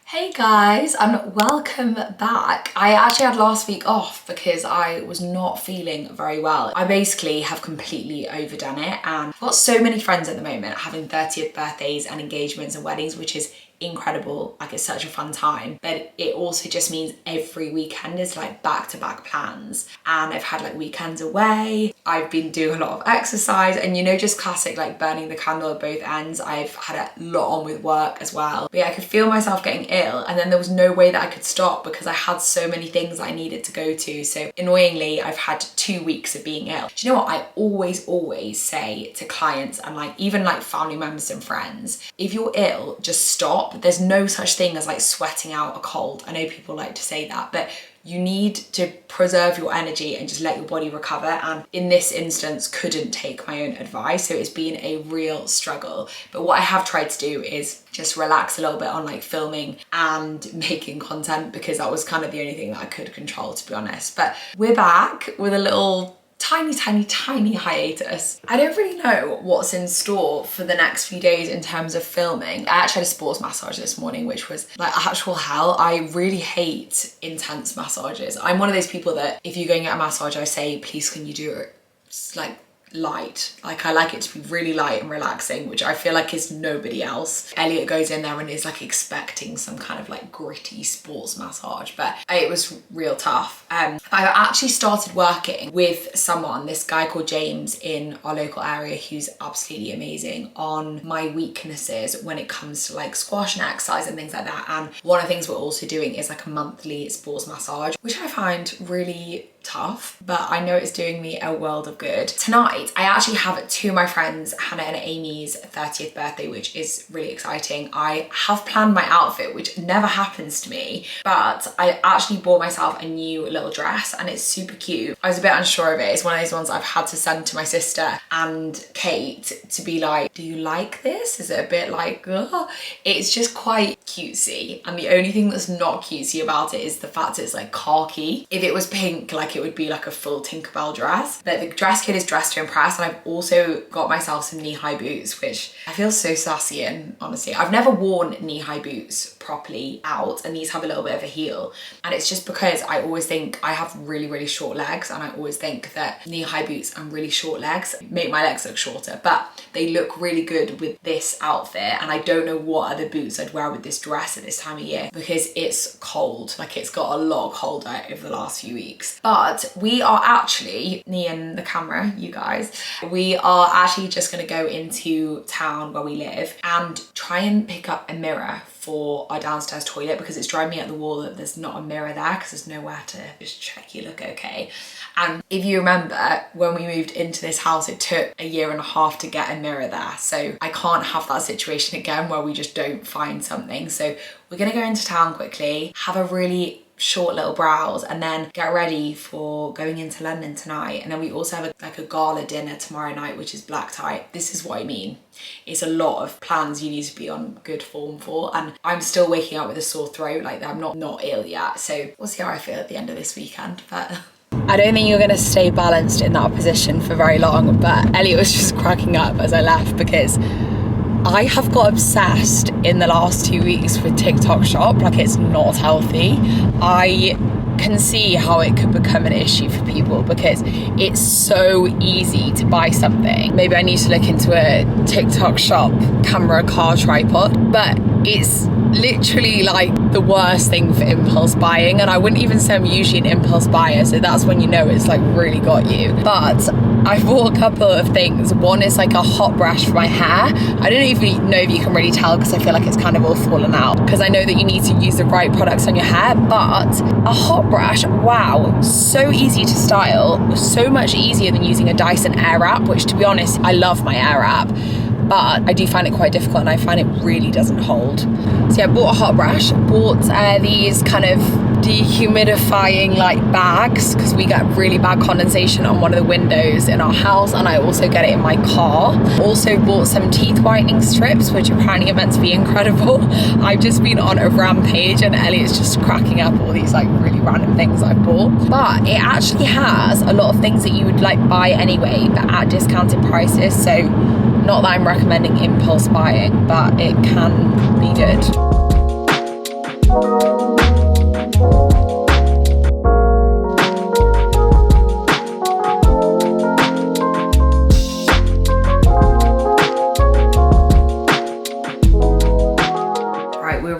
Hey guys, and welcome back. I actually had last week off because I was not feeling very well. I basically have completely overdone it, and I've got so many friends at the moment having 30th birthdays and engagements and weddings, which is incredible. Like, it's such a fun time, but it also just means every weekend is like back-to-back plans, and I've had like weekends away. I've been doing a lot of exercise, and just classic like burning the candle at both ends. I've had a lot on with work as well, but yeah, I could feel myself getting ill, and then there was no way that I could stop because I had so many things I needed to go to. So annoyingly, I've had 2 weeks of being ill. Do you know what I always say to clients and like even like family members and friends? If you're ill, just stop. There's no such thing as like sweating out a cold. I know people like to say that, but you need to preserve your energy and just let your body recover. And in this instance, couldn't take my own advice. So it's been a real struggle. But what I have tried to do is just relax a little bit on like filming and making content, because that was kind of the only thing that I could control, to be honest. But we're back with a little tiny hiatus. I don't really know what's in store for the next few days in terms of filming. I actually had a sports massage this morning, which was like actual hell. I really hate intense massages. I'm one of those people that if you're going to get a massage, I say, please can you do it like light. Like, I like it to be really light and relaxing, which I feel like is nobody else. Elliot goes in there and is like expecting some kind of like gritty sports massage, but it was real tough. I actually started working with someone, this guy called James in our local area, who's absolutely amazing, on my weaknesses when it comes to like squash and exercise and things like that. And one of the things we're also doing is like a monthly sports massage, which I find really tough, but I know it's doing me a world of good. Tonight, I actually have two of my friends, Hannah and Amy's 30th birthday, which is really exciting. I have planned my outfit, which never happens to me, but I actually bought myself a new little dress and it's super cute. I was a bit unsure of it. It's one of those ones I've had to send to my sister and Kate to be like, do you like this? Is it a bit like, ugh? It's just quite cutesy. And the only thing that's not cutesy about it is the fact it's like khaki. If it was pink, like it would be like a full Tinkerbell dress. But the dress kit is dressed to impress, and I've also got myself some knee-high boots, which I feel so sassy in, honestly. I've never worn knee-high boots properly out, and these have a little bit of a heel. And it's just because I always think I have really short legs, and I always think that knee-high boots and really short legs make my legs look shorter, but they look really good with this outfit. And I don't know what other boots I'd wear with this dress at this time of year, because it's cold. Like, it's got a lot colder over the last few weeks. But we are actually, me and the camera, you guys, we are actually just gonna go into town where we live and try and pick up a mirror for our downstairs toilet, because it's driving me up the wall that there's not a mirror there, because there's nowhere to just check you look okay. And if you remember, when we moved into this house, it took 1.5 years to get a mirror there. So I can't have that situation again where we just don't find something. So we're gonna go into town quickly, have a really short little browse, and then get ready for going into London tonight. And then we also have a gala dinner tomorrow night, which is black tie. This is what I mean. It's a lot of plans you need to be on good form for, and I'm still waking up with a sore throat. Like, I'm not ill yet, so we'll see how I feel at the end of this weekend. But I don't think you're going to stay balanced in that position for very long. But Elliot was just cracking up as I left, because I have got obsessed in the last 2 weeks with TikTok Shop. Like, it's not healthy. I can see how it could become an issue for people, because it's so easy to buy something. Maybe I need to look into a TikTok Shop camera car tripod, but it's literally like the worst thing for impulse buying. And I wouldn't even say I'm usually an impulse buyer, so that's when you know it's like really got you. But I bought a couple of things. One is like a hot brush for my hair. I don't even know if you can really tell, because I feel like it's kind of all fallen out, because I know that you need to use the right products on your hair. But a hot brush, wow, so easy to style, so much easier than using a Dyson Airwrap, which, to be honest, I love my Airwrap, but I do find it quite difficult, and I find it really doesn't hold. So yeah, I bought a hot brush, bought these kind of dehumidifying like bags, because we get really bad condensation on one of the windows in our house, and I also get it in my car. Also bought some teeth whitening strips, which apparently are meant to be incredible. I've just been on a rampage, and Elliot's just cracking up all these like really random things I've bought. But it actually has a lot of things that you would like buy anyway, but at discounted prices. So not that I'm recommending impulse buying, but it can be good.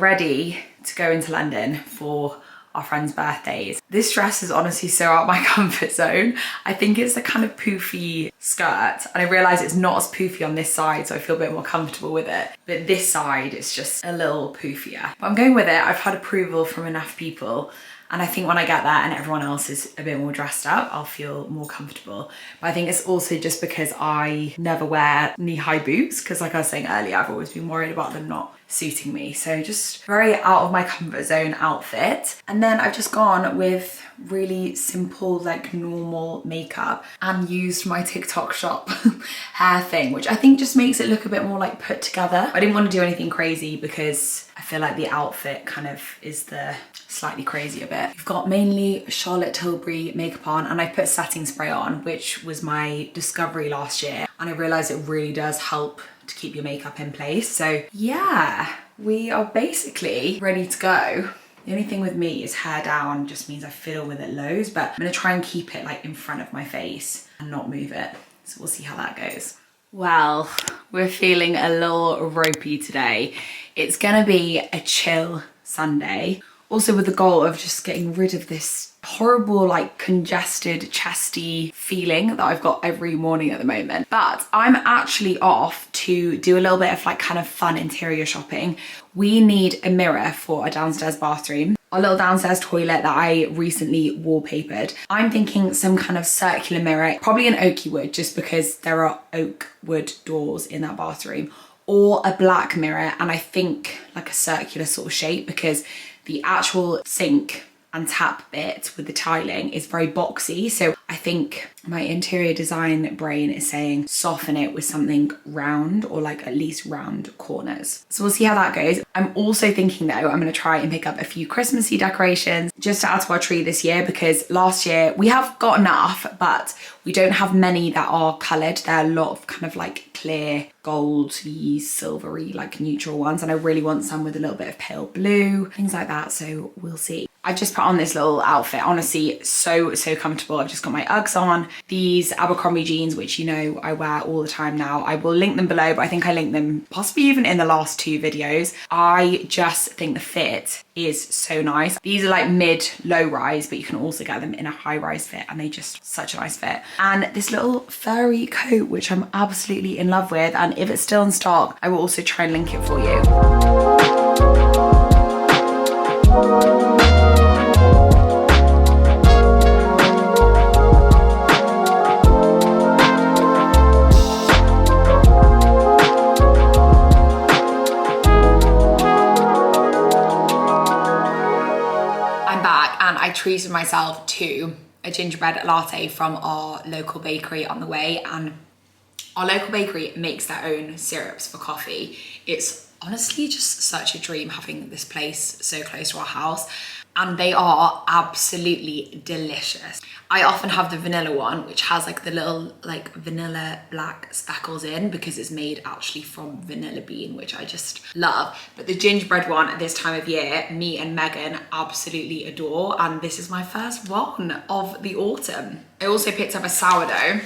ready to go into London for our friends' birthdays. This dress is honestly so out of my comfort zone. I think it's a kind of poofy skirt, and I realise it's not as poofy on this side, so I feel a bit more comfortable with it. But this side is just a little poofier. But I'm going with it. I've had approval from enough people, and I think when I get there and everyone else is a bit more dressed up, I'll feel more comfortable. But I think it's also just because I never wear knee-high boots, because like I was saying earlier, I've always been worried about them not suiting me. So just very out of my comfort zone outfit. And then I've just gone with really simple, like normal makeup and used my TikTok shop hair thing, which I think just makes it look a bit more like put together. I didn't want to do anything crazy because I feel like the outfit kind of is the slightly crazier bit. We've got mainly Charlotte Tilbury makeup on, and I put setting spray on, which was my discovery last year. And I realized it really does help to keep your makeup in place. So yeah, we are basically ready to go. The only thing with me is hair down just means I fiddle with it loads, but I'm gonna try and keep it like in front of my face and not move it. So we'll see how that goes. Well, we're feeling a little ropey today. It's gonna be a chill Sunday. Also with the goal of just getting rid of this horrible, like congested, chesty feeling that I've got every morning at the moment. But I'm actually off to do a little bit of like kind of fun interior shopping. We need a mirror for our downstairs bathroom. Our little downstairs toilet that I recently wallpapered. I'm thinking some kind of circular mirror, probably an oaky wood, just because there are oak wood doors in that bathroom, or a black mirror, and I think like a circular sort of shape, because the actual sink and tap bit with the tiling is very boxy. So I think my interior design brain is saying soften it with something round, or like at least round corners. So we'll see how that goes. I'm also thinking though, I'm gonna try and pick up a few Christmassy decorations just to add to our tree this year, because last year we have got enough, but we don't have many that are coloured. There are a lot of kind of like clear goldy, silvery, like neutral ones. And I really want some with a little bit of pale blue, things like that. So we'll see. I've just put on this little outfit, honestly, so comfortable. I've just got my Uggs on, these Abercrombie jeans, which you know I wear all the time now. I will link them below, but I think I linked them possibly even in the last 2 videos. I just think the fit is so nice. These are like mid-low rise, but you can also get them in a high rise fit, and they just such a nice fit. And this little furry coat, which I'm absolutely in love with, and if it's still in stock, I will also try and link it for you. I treated myself to a gingerbread latte from our local bakery on the way, and our local bakery makes their own syrups for coffee. It's honestly just such a dream having this place so close to our house, and they are absolutely delicious. I often have the vanilla one, which has like the little like vanilla black speckles in, because it's made actually from vanilla bean, which I just love. But the gingerbread one at this time of year, me and Megan absolutely adore, and this is my first one of the autumn. I also picked up a sourdough.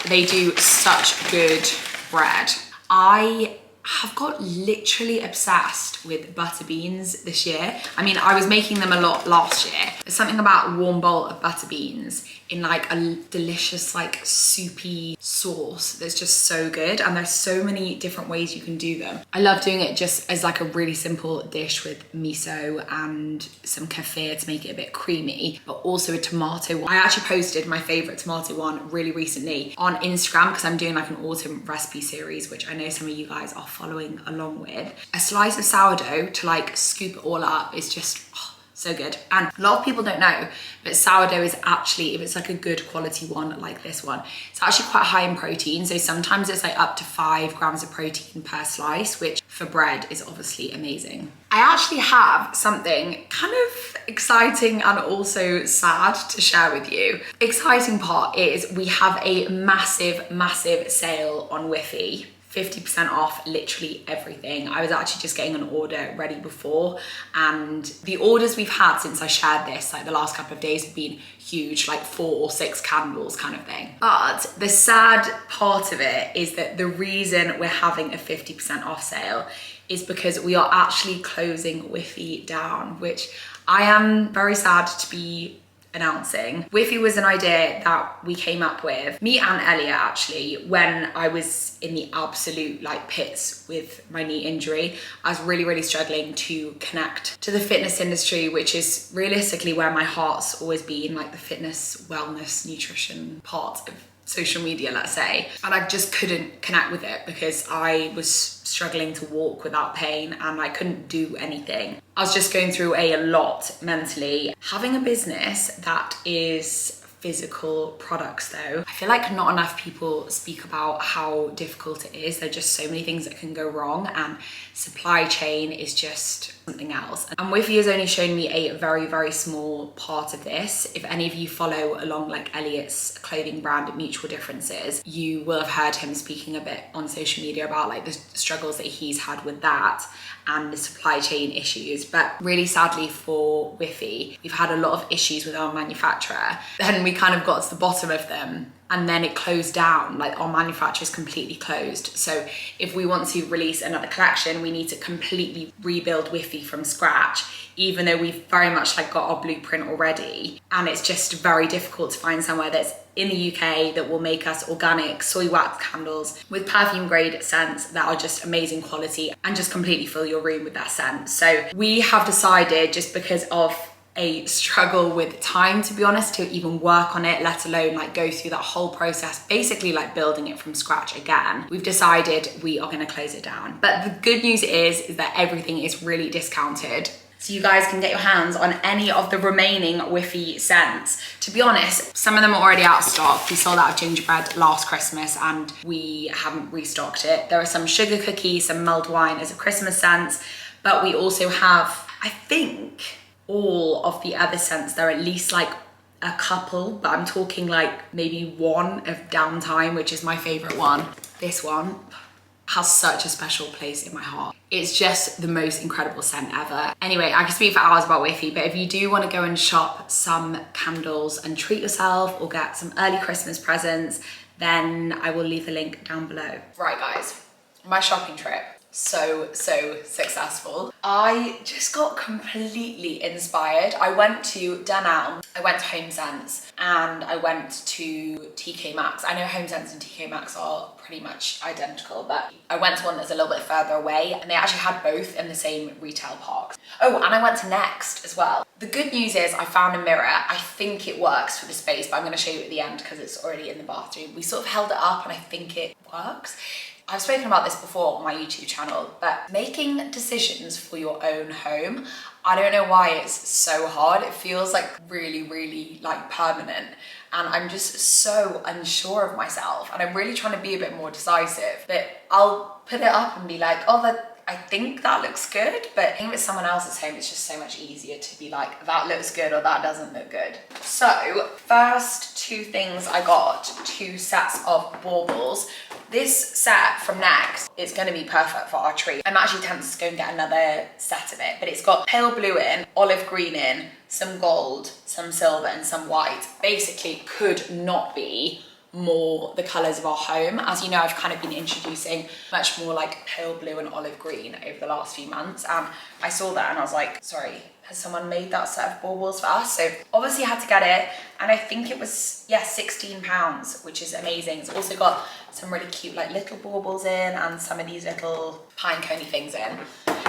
They do such good bread. I have got literally obsessed with butter beans this year. I mean, I was making them a lot last year. There's something about a warm bowl of butter beans in like a delicious like soupy sauce that's just so good, and there's so many different ways you can do them. I love doing it just as like a really simple dish with miso and some kefir to make it a bit creamy, but also a tomato one. I actually posted my favorite tomato one really recently on Instagram, because I'm doing like an autumn recipe series, which I know some of you guys are following along with. A slice of sourdough to like scoop it all up is just so good. And a lot of people don't know, but sourdough is actually, if it's like a good quality one like this one, it's actually quite high in protein. So sometimes it's like up to 5 grams of protein per slice, which for bread is obviously amazing. I actually have something kind of exciting and also sad to share with you. Exciting part is we have a massive sale on Wi-Fi 50% off literally everything. I was actually just getting an order ready before, and the orders we've had since I shared this, like the last couple of days, have been huge, like 4 or 6 candles kind of thing. But the sad part of it is that the reason we're having a 50% off sale is because we are actually closing Whiffy down, which I am very sad to be announcing. Whiffy was an idea that we came up with, me and Elliot actually, when I was in the absolute like pits with my knee injury. I was really struggling to connect to the fitness industry, which is realistically where my heart's always been, like the fitness, wellness, nutrition part of social media, let's say. And I just couldn't connect with it because I was struggling to walk without pain and I couldn't do anything. I was just going through a lot mentally. Having a business that is physical products though, I feel like not enough people speak about how difficult it is. There are just so many things that can go wrong, and supply chain is just something else. And Whiffy has only shown me a very small part of this. If any of you follow along like Elliot's clothing brand Mutual Differences, you will have heard him speaking a bit on social media about like the struggles that he's had with that and the supply chain issues. But really sadly for Whiffy, we've had a lot of issues with our manufacturer. Then we kind of got to the bottom of them and then it closed down, like our manufacturer is completely closed. So if we want to release another collection, we need to completely rebuild Whiffy from scratch, even though we've very much like got our blueprint already. And it's just very difficult to find somewhere that's in the UK that will make us organic soy wax candles with perfume grade scents that are just amazing quality and just completely fill your room with that scent. So we have decided, just because of a struggle with time, to be honest, to even work on it, let alone like go through that whole process, basically like building it from scratch again, we've decided we are going to close it down. But the good news is that everything is really discounted. So you guys can get your hands on any of the remaining Whiffy scents. To be honest, some of them are already out of stock. We sold out of gingerbread last Christmas and we haven't restocked it. There are some sugar cookies, some mulled wine as a Christmas scent, but we also have, I think, all of the other scents. There are at least like a couple, but I'm talking like maybe one of Downtime, which is my favorite one. This one has such a special place in my heart. It's just the most incredible scent ever. Anyway, I could speak for hours about Whiffy, but if you do want to go and shop some candles and treat yourself or get some early Christmas presents, then I will leave the link down below. Right guys, my shopping trip. So successful. I just got completely inspired. I went to Dunelm, I went to Home Sense, and I went to TK Maxx. I know Home Sense and TK Maxx are pretty much identical, but I went to one that's a little bit further away, and they actually had both in the same retail park. Oh, and I went to Next as well. The good news is I found a mirror. I think it works for the space, but I'm gonna show you at the end because it's already in the bathroom. We sort of held it up and I think it works. I've spoken about this before on my YouTube channel, but making decisions for your own home, I don't know why it's so hard. It feels like really like permanent. And I'm just so unsure of myself. And I'm really trying to be a bit more decisive. But I'll put it up and be like, oh, I think that looks good. But I think with someone else's home, it's just so much easier to be like, that looks good or that doesn't look good. So first 2 things I got, 2 sets of baubles. This set from Next is going to be perfect for our tree. I'm actually tempted to go and get another set of it, but it's got pale blue in, olive green in, some gold, some silver and some white. Basically could not be more the colours of our home. As you know, I've kind of been introducing much more like pale blue and olive green over the last few months, and I saw that and I was like, sorry, has someone made that set of baubles for us? So obviously I had to get it, and I think it was, yeah, £16, which is amazing. It's also got some really cute like little baubles in and some of these little pine coney things in.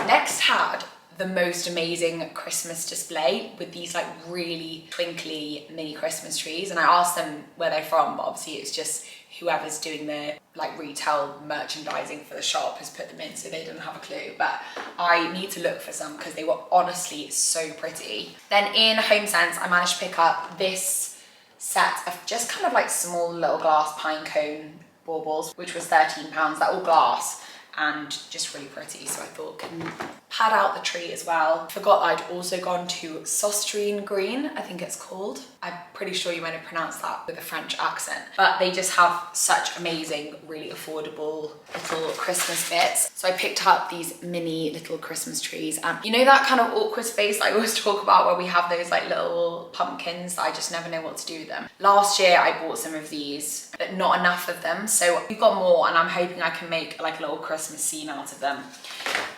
Next had the most amazing Christmas display with these like really twinkly mini Christmas trees, and I asked them where they're from, but obviously it's just whoever's doing the like retail merchandising for the shop has put them in, so they didn't have a clue. But I need to look for some because they were honestly so pretty. Then in Home Sense, I managed to pick up this set of just kind of like small little glass pine cone baubles, which was £13. They're all glass, and just really pretty. So I thought can pad out the tree as well. Forgot that I'd also gone to Sostrine Green, I think it's called. I'm pretty sure you might have pronounced that with a French accent, but they just have such amazing, really affordable little Christmas bits. So I picked up these mini little Christmas trees, and you know that kind of awkward space that I always talk about where we have those like little pumpkins that I just never know what to do with them. Last year I bought some of these, but not enough of them. So we've got more, and I'm hoping I can make like a little Christmas scene out of them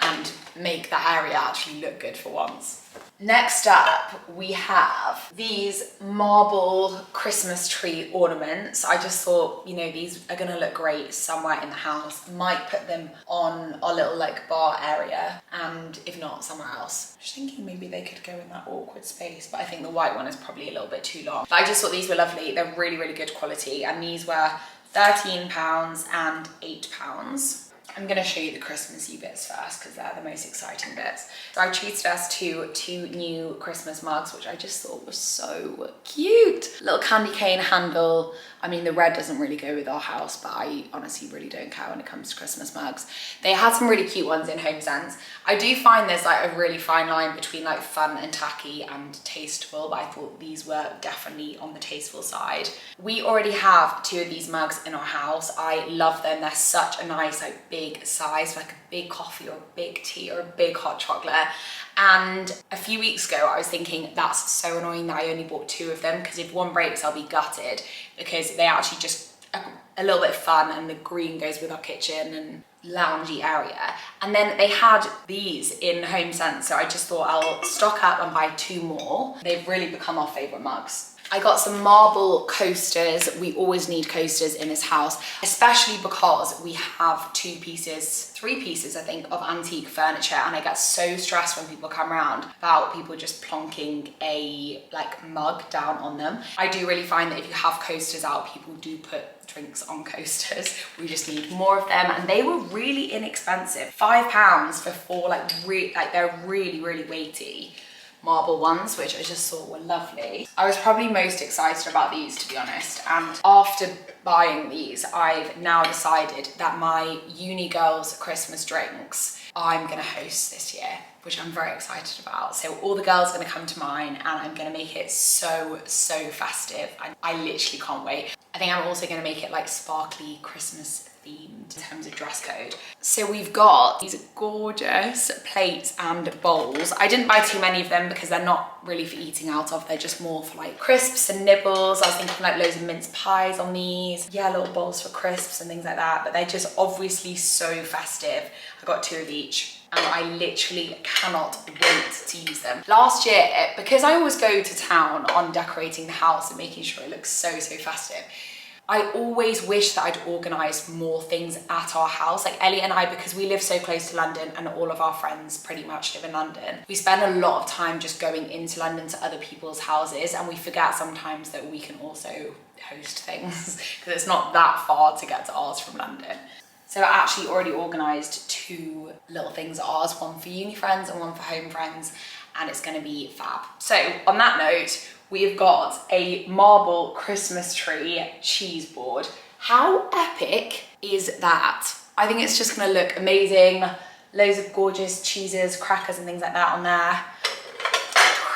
and make that area actually look good for once. Next up, we have these marble Christmas tree ornaments. I just thought, you know, these are gonna look great somewhere in the house. Might put them on our little like bar area, and if not, somewhere else. I was thinking maybe they could go in that awkward space, but I think the white one is probably a little bit too long. But I just thought these were lovely. They're really, really good quality, and these were £13 and £8. I'm gonna show you the Christmassy bits first because they're the most exciting bits. So I treated us to 2 new Christmas mugs, which I just thought was so cute. Little candy cane handle. I mean, the red doesn't really go with our house, but I honestly really don't care when it comes to Christmas mugs. They had some really cute ones in Home Sense. I do find there's like a really fine line between like fun and tacky and tasteful, but I thought these were definitely on the tasteful side. We already have 2 of these mugs in our house. I love them. They're such a nice like big size, like a big coffee or a big tea or a big hot chocolate. And a few weeks ago I was thinking that's so annoying that I only bought 2 of them, because if one breaks I'll be gutted, because they actually just a little bit fun, and the green goes with our kitchen and loungy area. And then they had these in Home Sense, so I just thought I'll stock up and buy 2 more. They've really become our favourite mugs. I got some marble coasters. We always need coasters in this house, especially because we have 3 pieces, I think, of antique furniture, and I get so stressed when people come around about people just plonking a like mug down on them. I do really find that if you have coasters out, people do put drinks on coasters. We just need more of them, and they were really inexpensive. £5 for 4 they're really, really weighty marble ones, which I just thought were lovely. I was probably most excited about these, to be honest, and after buying these I've now decided that my uni girls Christmas drinks I'm gonna host this year, which I'm very excited about. So all the girls are gonna come to mine, and I'm gonna make it so festive. I literally can't wait. I think I'm also gonna make it like sparkly Christmas themed in terms of dress code. So we've got these gorgeous plates and bowls. I didn't buy too many of them because they're not really for eating out of, they're just more for like crisps and nibbles. I was thinking like loads of mince pies on these. Yeah, little bowls for crisps and things like that, but they're just obviously so festive. I got 2 of each, and I literally cannot wait to use them. Last year, because I always go to town on decorating the house and making sure it looks so festive, I always wish that I'd organised more things at our house. Like Ellie and I, because we live so close to London and all of our friends pretty much live in London, we spend a lot of time just going into London to other people's houses, and we forget sometimes that we can also host things because it's not that far to get to ours from London. So I actually already organised 2 little things at ours, one for uni friends and one for home friends, and it's gonna be fab. So on that note, we've got a marble Christmas tree cheese board. How epic is that? I think it's just gonna look amazing. Loads of gorgeous cheeses, crackers and things like that on there.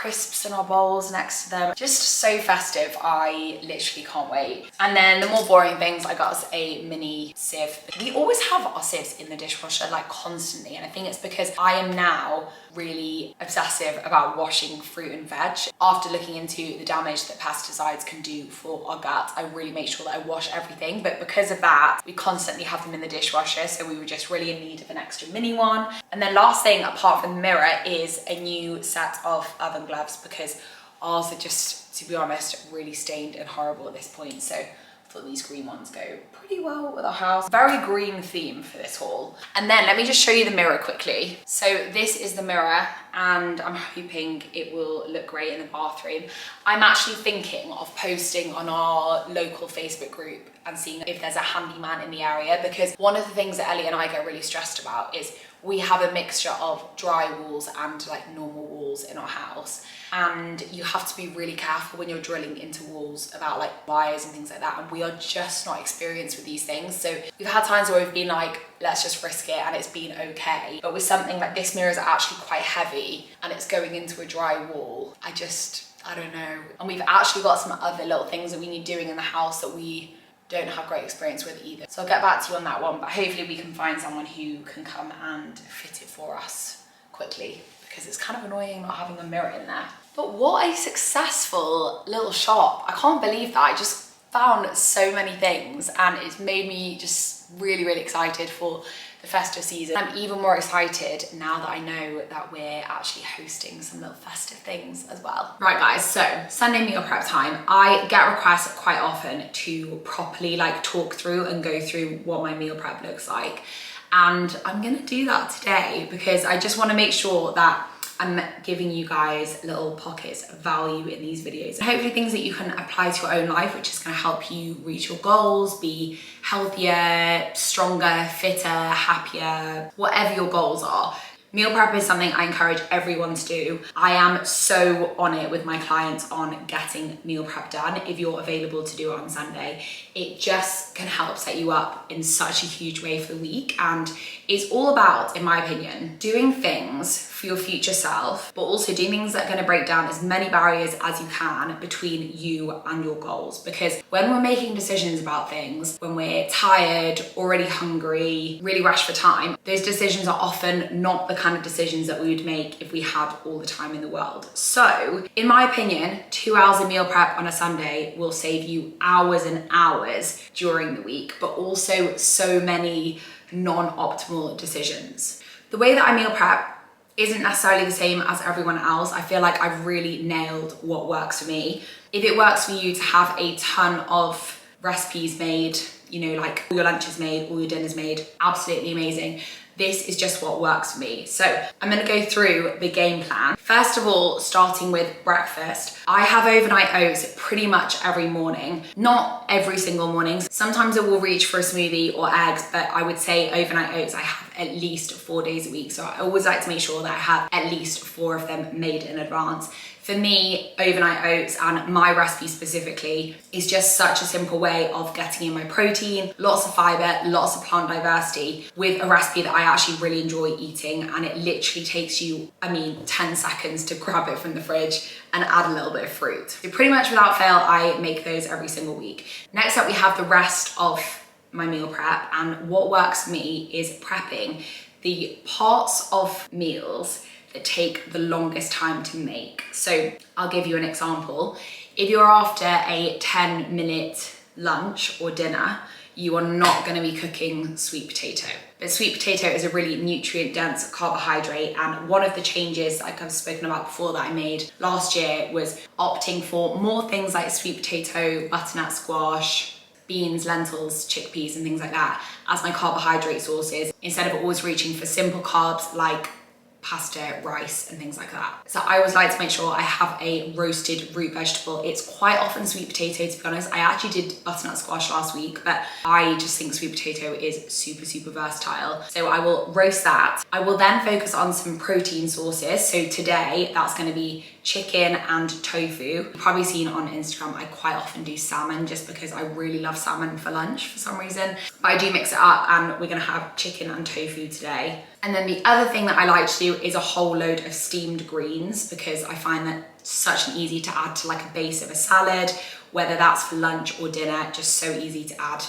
Crisps in our bowls next to them. Just so festive, I literally can't wait. And then the more boring things, I got us a mini sieve. We always have our sieves in the dishwasher like constantly, and I think it's because I am now really obsessive about washing fruit and veg. After looking into the damage that pesticides can do for our gut, I really make sure that I wash everything, but because of that, we constantly have them in the dishwasher, so we were just really in need of an extra mini one. And then last thing, apart from the mirror, is a new set of oven gloves, because ours are just, to be honest, really stained and horrible at this point, so I thought these green ones go pretty well with our house. Very green theme for this haul. And then let me just show you the mirror quickly. So this is the mirror, and I'm hoping it will look great in the bathroom. I'm actually thinking of posting on our local Facebook group and seeing if there's a handyman in the area, because one of the things that Ellie and I get really stressed about is we have a mixture of dry walls and like normal walls in our house. And you have to be really careful when you're drilling into walls about like wires and things like that. And we are just not experienced with these things. So we've had times where we've been like, let's just risk it, and it's been okay. But with something like this, mirror is actually quite heavy and it's going into a dry wall, I don't know. And we've actually got some other little things that we need doing in the house that we don't have great experience with either. So I'll get back to you on that one, but hopefully we can find someone who can come and fit it for us quickly, because it's kind of annoying not having a mirror in there. But what a successful little shop. I can't believe that. I just found so many things and it's made me just really, really excited for the festive season. I'm even more excited now that I know that we're actually hosting some little festive things as well. Right guys, so Sunday meal prep time. I get requests quite often to properly like talk through and go through what my meal prep looks like. And I'm gonna do that today because I just wanna make sure that I'm giving you guys little pockets of value in these videos. And hopefully things that you can apply to your own life, which is gonna help you reach your goals, be healthier, stronger, fitter, happier, whatever your goals are. Meal prep is something I encourage everyone to do. I am so on it with my clients on getting meal prep done. If you're available to do it on Sunday, it just can help set you up in such a huge way for the week. And it's all about, in my opinion, doing things for your future self, but also doing things that are gonna break down as many barriers as you can between you and your goals. Because when we're making decisions about things, when we're tired, already hungry, really rushed for time, those decisions are often not the kind of decisions that we would make if we had all the time in the world. So, in my opinion, 2 hours of meal prep on a Sunday will save you hours and hours during the week, but also so many non-optimal decisions. The way that I meal prep isn't necessarily the same as everyone else. I feel like I've really nailed what works for me. If it works for you to have a ton of recipes made, you know, like all your lunches made, all your dinners made, absolutely amazing. This is just what works for me. So I'm gonna go through the game plan. First of all, starting with breakfast. I have overnight oats pretty much every morning. Not every single morning. Sometimes I will reach for a smoothie or eggs, but I would say overnight oats I have at least 4 days a week. So I always like to make sure that I have at least 4 of them made in advance. For me, overnight oats and my recipe specifically is just such a simple way of getting in my protein, lots of fiber, lots of plant diversity with a recipe that I actually really enjoy eating, and it literally takes you, 10 seconds to grab it from the fridge and add a little bit of fruit. So pretty much without fail, I make those every single week. Next up, we have the rest of my meal prep, and what works for me is prepping the parts of meals that take the longest time to make. So I'll give you an example. If you're after a 10-minute lunch or dinner, you are not gonna be cooking sweet potato. But sweet potato is a really nutrient-dense carbohydrate, and one of the changes, like I've spoken about before, that I made last year was opting for more things like sweet potato, butternut squash, beans, lentils, chickpeas, and things like that as my carbohydrate sources, instead of always reaching for simple carbs like pasta, rice, and things like that. So I always like to make sure I have a roasted root vegetable. It's quite often sweet potato, to be honest. I actually did butternut squash last week, but I just think sweet potato is super, super versatile. So I will roast that. I will then focus on some protein sources. So today, that's gonna be chicken and tofu. You've probably seen on Instagram, I quite often do salmon just because I really love salmon for lunch for some reason. But I do mix it up, and we're gonna have chicken and tofu today. And then the other thing that I like to do is a whole load of steamed greens, because I find that such an easy to add to like a base of a salad, whether that's for lunch or dinner, just so easy to add,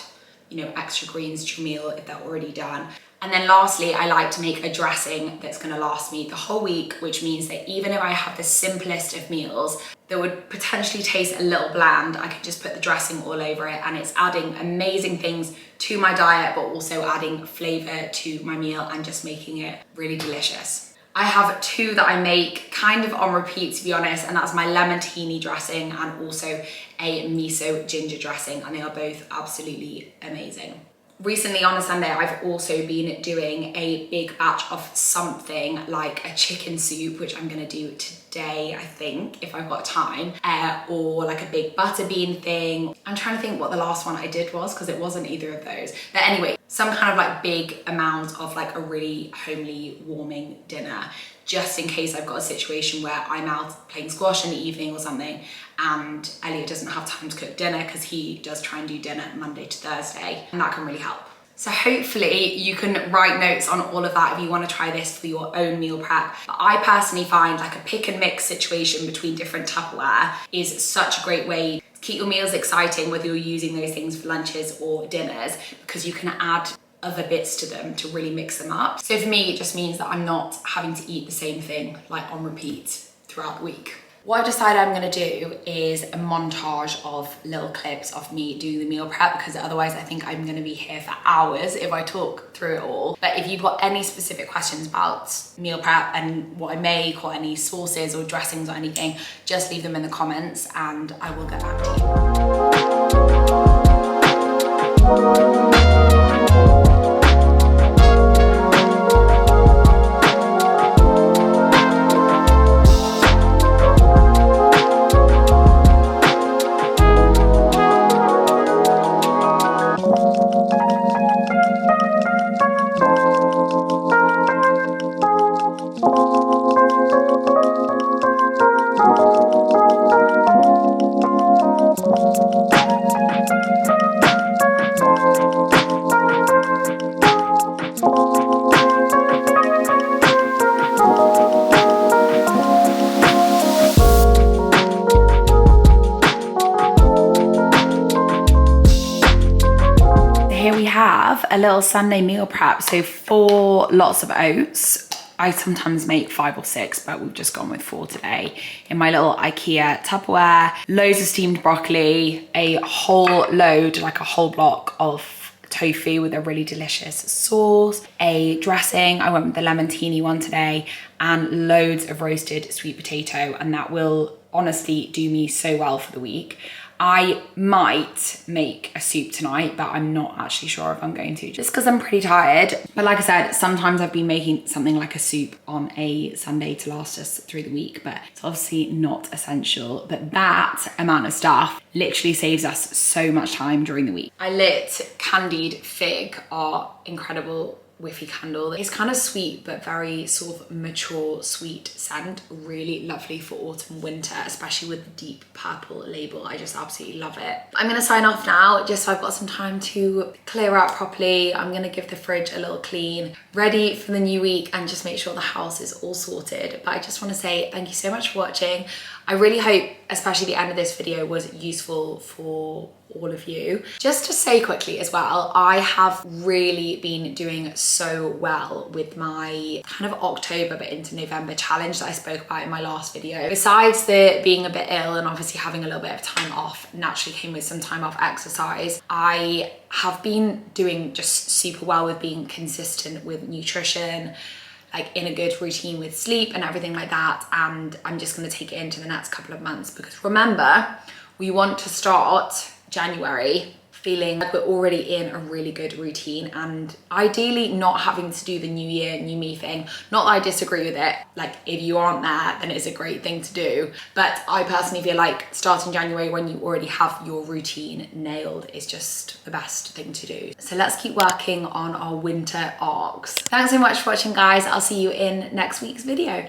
extra greens to your meal if they're already done. And then lastly, I like to make a dressing that's gonna last me the whole week, which means that even if I have the simplest of meals that would potentially taste a little bland, I could just put the dressing all over it, and it's adding amazing things to my diet, but also adding flavor to my meal and just making it really delicious. I have 2 that I make kind of on repeat, to be honest, and that's my lemon tahini dressing and also a miso ginger dressing, and they are both absolutely amazing. Recently on a Sunday, I've also been doing a big batch of something like a chicken soup, which I'm gonna do today, I think, if I've got time, or like a big butter bean thing. I'm trying to think what the last one I did was, because it wasn't either of those. But anyway, some kind of like big amount of like a really homely, warming dinner, just in case I've got a situation where I'm out playing squash in the evening or something and Elliot doesn't have time to cook dinner, because he does try and do dinner Monday to Thursday, and that can really help. So hopefully you can write notes on all of that if you want to try this for your own meal prep. But I personally find like a pick and mix situation between different Tupperware is such a great way to keep your meals exciting, whether you're using those things for lunches or dinners, because you can add other bits to them to really mix them up. So for me, it just means that I'm not having to eat the same thing like on repeat throughout the week. What I've decided I'm gonna do is a montage of little clips of me doing the meal prep, because otherwise I think I'm gonna be here for hours if I talk through it all. But if you've got any specific questions about meal prep and what I make, or any sauces or dressings or anything, just leave them in the comments and I will get back to you. Here we have a little Sunday meal prep. So 4 lots of oats. I sometimes make 5 or 6, but we've just gone with 4 today. In my little IKEA Tupperware, loads of steamed broccoli, a whole load, like a whole block of tofu with a really delicious sauce, a dressing, I went with the lemon-tini one today, and loads of roasted sweet potato, and that will honestly do me so well for the week. I might make a soup tonight, but I'm not actually sure if I'm going to, just because I'm pretty tired. But like I said, sometimes I've been making something like a soup on a Sunday to last us through the week, but it's obviously not essential. But that amount of stuff literally saves us so much time during the week. I lit Candied Fig, our incredible whiffy candle. It's kind of sweet, but very sort of mature sweet scent. Really lovely for autumn, winter, especially with the deep purple label. I just absolutely love it. I'm gonna sign off now, just so I've got some time to clear out properly. I'm gonna give the fridge a little clean, ready for the new week, and just make sure the house is all sorted. But I just want to say thank you so much for watching. I really hope, especially the end of this video, was useful for all of you. Just to say quickly as well, I have really been doing so well with my kind of October but into November challenge that I spoke about in my last video. Besides the being a bit ill and obviously having a little bit of time off, naturally came with some time off exercise, I have been doing just super well with being consistent with nutrition, like in a good routine with sleep and everything like that. And I'm just gonna take it into the next couple of months, because remember, we want to start January feeling like we're already in a really good routine, and ideally not having to do the new year, new me thing. Not that I disagree with it. Like, if you aren't there, then it's a great thing to do. But I personally feel like starting January when you already have your routine nailed is just the best thing to do. So let's keep working on our winter arcs. Thanks so much for watching, guys. I'll see you in next week's video.